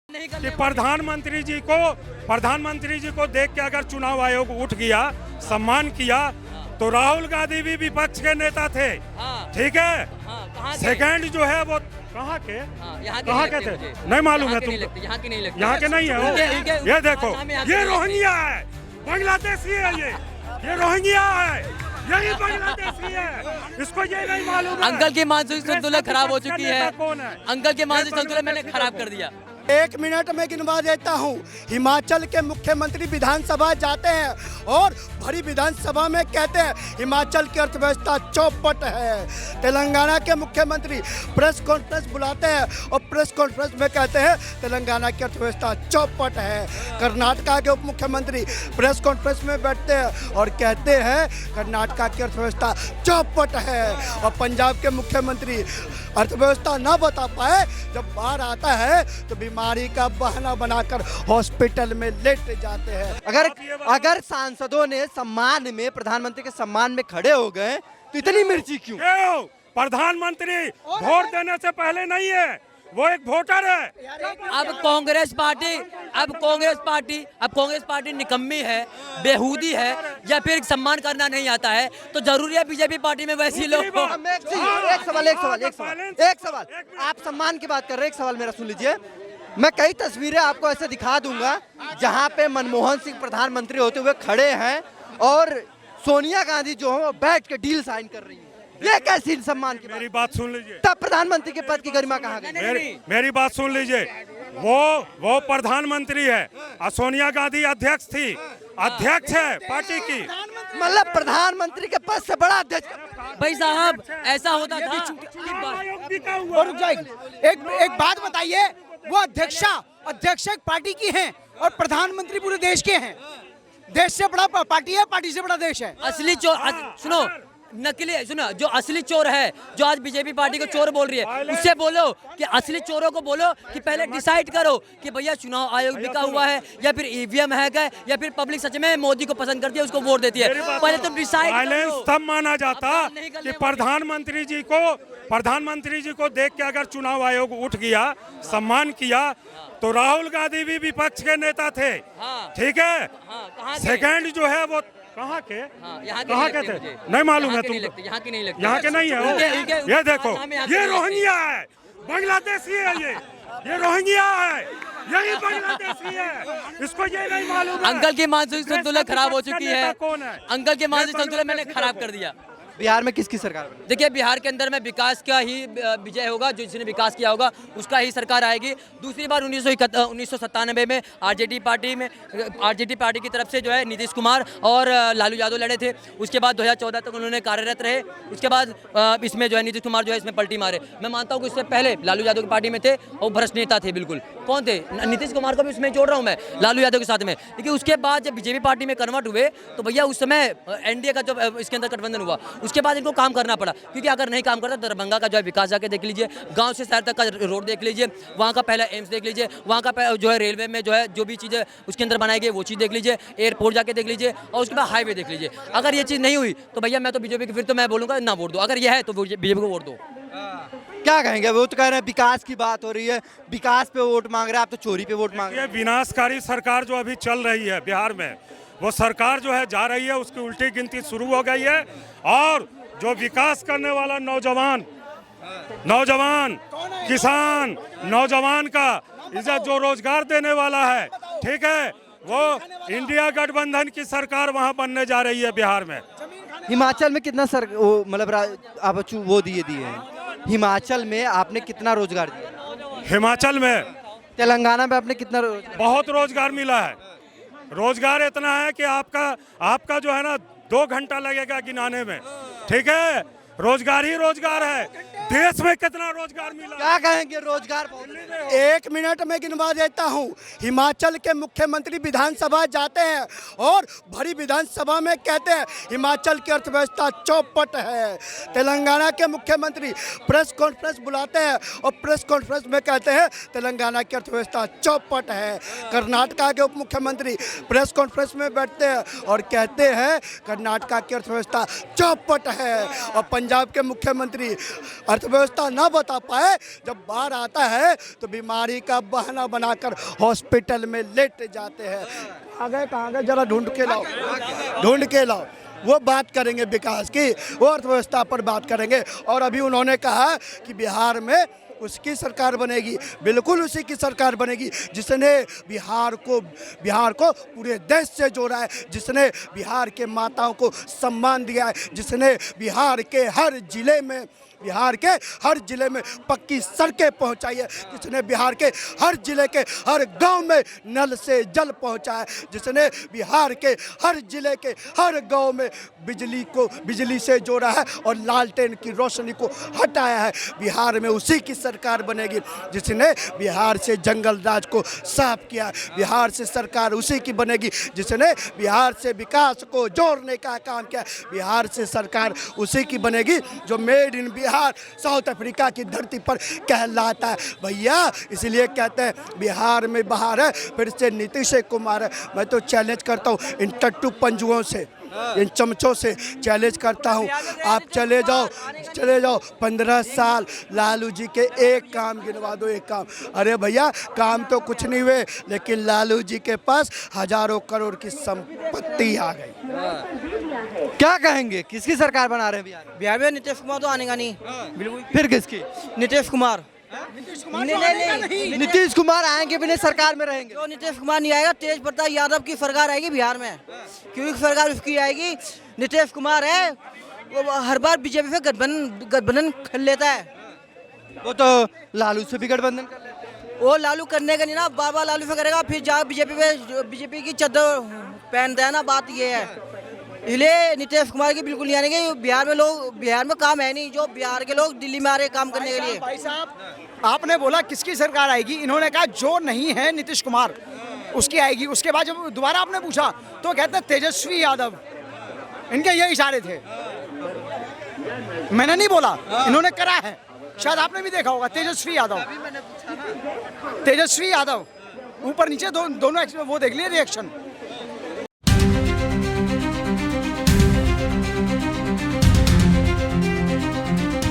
कि प्रधानमंत्री जी को देख के अगर चुनाव आयोग उठ गया, सम्मान किया, तो राहुल गांधी भी विपक्ष के नेता थे। ठीक है। सेकंड जो है वो कहाँ के थे नहीं मालूम है तुमको। यहाँ के नहीं लगते, यहाँ के नहीं है। ये देखो, ये रोहिंग्या है, बांग्लादेशी है। ये रोहिंग्या है, यही बांग्लादेशी है। इसको ये नहीं मालूम। अंकल की मानसिक संतुलन खराब हो चुकी है। अंकल के मानसिक संतुलन मैंने खराब कर दिया। 1 मिनट में गिनवा देता हूँ। हिमाचल के मुख्यमंत्री विधानसभा जाते हैं और भरी विधानसभा में कहते हैं हिमाचल की अर्थव्यवस्था चौपट है। तेलंगाना के मुख्यमंत्री प्रेस कॉन्फ्रेंस बुलाते हैं और प्रेस कॉन्फ्रेंस में कहते हैं तेलंगाना की अर्थव्यवस्था चौपट है। कर्नाटका के उप मुख्यमंत्री प्रेस कॉन्फ्रेंस में बैठते हैं और कहते हैं कर्नाटका की अर्थव्यवस्था चौपट है। और पंजाब के मुख्यमंत्री अर्थव्यवस्था ना बता पाए, जब बाहर आता है तो बीमारी का बहाना बनाकर हॉस्पिटल में लेट जाते हैं। अगर सांसदों ने सम्मान में, प्रधानमंत्री के सम्मान में खड़े हो गए तो इतनी मिर्ची क्यों? प्रधानमंत्री वोट देने से पहले नहीं है, वो एक वोटर है। अब कांग्रेस पार्टी निकम्मी है, बेहूदी है, या फिर सम्मान करना नहीं आता है, तो जरूरी है बीजेपी पार्टी में वैसे लोग। एक सवाल आप सम्मान की बात कर रहे हैं, एक सवाल मेरा सुन लीजिए। मैं कई तस्वीरें आपको ऐसे दिखा दूंगा जहां पे मनमोहन सिंह प्रधानमंत्री होते हुए खड़े हैं और सोनिया गांधी जो है वो बैठ के डील साइन कर रही है। ये कैसी सम्मान की? मेरी बात सुन लीजिए। तब प्रधानमंत्री के पद की गरिमा कहाँ गई? मेरी बात सुन लीजिए। वो प्रधानमंत्री है और सोनिया गांधी अध्यक्ष थी, अध्यक्ष है पार्टी की। मतलब प्रधानमंत्री के पद से बड़ा अध्यक्ष। भाई साहब ऐसा होता था। एक बात बताइए, वो अध्यक्ष एक पार्टी की हैं और प्रधानमंत्री पूरे देश के हैं। देश से बड़ा पार्टी है, पार्टी से बड़ा देश है। असली चोर सुनो, नकली सुनो, जो असली चोर है, जो आज बीजेपी पार्टी को चोर बोल रही है, उससे बोलो कि असली चोरों को बोलो कि पहले डिसाइड करो कि भैया चुनाव आयोग बिका हुआ है या फिर ईवीएम हैक है या फिर पब्लिक सच में मोदी को पसंद करती है, उसको वोट देती है। पहले तुम डिसाइड करो। तब माना जाता कि प्रधानमंत्री जी को देख के अगर चुनाव आयोग उठ गया, सम्मान किया, तो राहुल गांधी भी विपक्ष के नेता थे। ठीक है। सेकंड जो है वो कहाँ के थे नहीं मालूम है तुमको। यहाँ के नहीं लगते, यहाँ के नहीं है। ये देखो, ये रोहिंग्या है, बांग्लादेशी है। ये रोहिंग्या है, यही बांग्लादेशी है। इसको ये नहीं मालूम। अंकल की मानसिक संतुलन खराब हो चुकी है। अंकल के मानसिक संतुलन मैंने खराब कर दिया। बिहार में किसकी सरकार बनी? देखिए, बिहार के अंदर में विकास का ही विजय होगा। जो जिसने विकास किया होगा उसका ही सरकार आएगी। दूसरी बार 1997 में आरजेडी पार्टी की तरफ से जो है नीतीश कुमार और लालू यादव लड़े थे। उसके बाद 2014 तक उन्होंने कार्यरत रहे। उसके बाद इसमें जो है नीतीश कुमार जो है इसमें पलटी मारे। मैं मानता हूँ कि इससे पहले लालू यादव की पार्टी में थे और भ्रष्ट नेता थे। बिल्कुल कौन थे? नीतीश कुमार को भी उसमें जोड़ रहा हूँ मैं, लालू यादव के साथ में। लेकिन उसके बाद जब बीजेपी पार्टी में कन्वर्ट हुए तो भैया उस समय एनडीए का जो इसके अंदर गठबंधन हुआ, उसके बाद इनको काम करना पड़ा। क्योंकि अगर नहीं काम करता, दरभंगा का जो है विकास जाके देख लीजिए, गांव से शहर तक का रोड देख लीजिए, वहाँ का पहला एम्स देख लीजिए, वहाँ का जो है रेलवे में जो है जो भी चीज़ें उसके अंदर बनाई गई वो चीज़ देख लीजिए, एयरपोर्ट जाके देख लीजिए, और उसके बाद हाईवे देख लीजिए। अगर ये चीज़ नहीं हुई तो भैया मैं तो बीजेपी की, फिर तो मैं बोलूँगा ना वोट दो। अगर यह है तो बीजेपी को वोट दो। क्या कहेंगे? वो तो कह रहे हैं विकास की बात हो रही है, विकास पे वोट मांग रहे हैं, आप तो चोरी पे वोट मांग रहे हैं। ये विनाशकारी सरकार जो अभी चल रही है बिहार में, वो सरकार जो है जा रही है, उसकी उल्टी गिनती शुरू हो गई है। और जो विकास करने वाला नौजवान किसान, नौजवान का इज्जत, जो रोजगार देने वाला है, ठीक है, वो इंडिया गठबंधन की सरकार वहां बनने जा रही है बिहार में। हिमाचल में कितना मतलब आप वो दिए हैं? हिमाचल में आपने कितना रोजगार दिया? हिमाचल में, तेलंगाना में आपने कितना बहुत रोजगार मिला है। रोजगार इतना है कि आपका जो है ना 2 घंटा लगेगा गिनाने में। ठीक है, रोजगार ही रोजगार है। देश में कितना रोजगार मिला? क्या कहेंगे? रोजगार 1 मिनट में गिनवा देता हूँ। हिमाचल के मुख्यमंत्री विधानसभा जाते हैं और भरी विधानसभा में कहते हैं हिमाचल की अर्थव्यवस्था चौपट है। तेलंगाना के मुख्यमंत्री प्रेस कॉन्फ्रेंस बुलाते हैं और प्रेस कॉन्फ्रेंस में कहते हैं तेलंगाना की अर्थव्यवस्था चौपट है। कर्नाटका के उप मुख्यमंत्री प्रेस कॉन्फ्रेंस में बैठते हैं और कहते हैं कर्नाटका की अर्थव्यवस्था चौपट है। और पंजाब के मुख्यमंत्री अर्थव्यवस्था ना बता पाए, जब बाढ़ आता है तो बीमारी का बहाना बनाकर हॉस्पिटल में लेट जाते हैं। कहाँ गए जरा ढूंढ के लाओ। वो बात करेंगे विकास की, वो अर्थव्यवस्था पर बात करेंगे। और अभी उन्होंने कहा कि बिहार में उसकी सरकार बनेगी, बिल्कुल उसी की सरकार बनेगी जिसने बिहार को पूरे देश से जोड़ा है, जिसने बिहार के माताओं को सम्मान दिया है, जिसने बिहार के हर जिले में पक्की सड़कें पहुंचाई है, जिसने बिहार के हर जिले के हर गांव में नल से जल पहुंचाया है, जिसने बिहार के हर जिले के हर गांव में बिजली से जोड़ा है और लालटेन की रोशनी को हटाया है। बिहार में उसी की सरकार बनेगी जिसने बिहार से जंगल राज को साफ किया है। बिहार से सरकार उसी की बनेगी जिसने बिहार से विकास को जोड़ने का काम किया। बिहार से सरकार उसी की बनेगी जो made in Bihar south Africa की धरती पर कहलाता है भैया। इसलिए कहते हैं बिहार में बहार है, फिर से नीतीश कुमार है। मैं तो चैलेंज करता हूँ इन टट्टू पंजुओं से, इन चमचों से चैलेंज करता हूँ, आप चले जाओ 15 साल लालू जी के एक काम गिनवा दो, एक काम। अरे भैया काम तो कुछ नहीं हुए, लेकिन लालू जी के पास हजारों करोड़ की संपत्ति आ गई। क्या कहेंगे, किसकी सरकार बना रहे हैं बिहार में? बिहार में नीतीश कुमार तो आने का नहीं, बिल्कुल। फिर किसकी? नीतीश कुमार नहीं, नीतीश कुमार आएंगे भी नहीं, सरकार में रहेंगे। जो नीतीश कुमार नहीं आएगा, तेज प्रताप यादव की सरकार आएगी बिहार में, क्योंकि सरकार उसकी आएगी। नीतीश कुमार है वो हर बार बीजेपी से गठबंधन कर लेता है। वो तो लालू से भी गठबंधन कर लेते हैं। वो लालू करने का नहीं ना, बाबा लालू से करेगा, फिर जा बीजेपी की चद्दर पहनता है ना, बात ये है। इसलिए नीतीश कुमार की बिल्कुल नहीं आएंगे। बिहार में काम है नहीं, जो बिहार के लोग दिल्ली में आ रहे काम करने के लिए। भाई साहब आपने बोला किसकी सरकार आएगी, इन्होंने कहा जो नहीं है नीतीश कुमार उसकी आएगी। उसके बाद जब दोबारा आपने पूछा तो कहते हैं तेजस्वी यादव, इनके ये इशारे थे, मैंने नहीं बोला, इन्होंने करा है। शायद आपने भी देखा होगा तेजस्वी यादव ऊपर नीचे दोनों वो देख लिए रिएक्शन।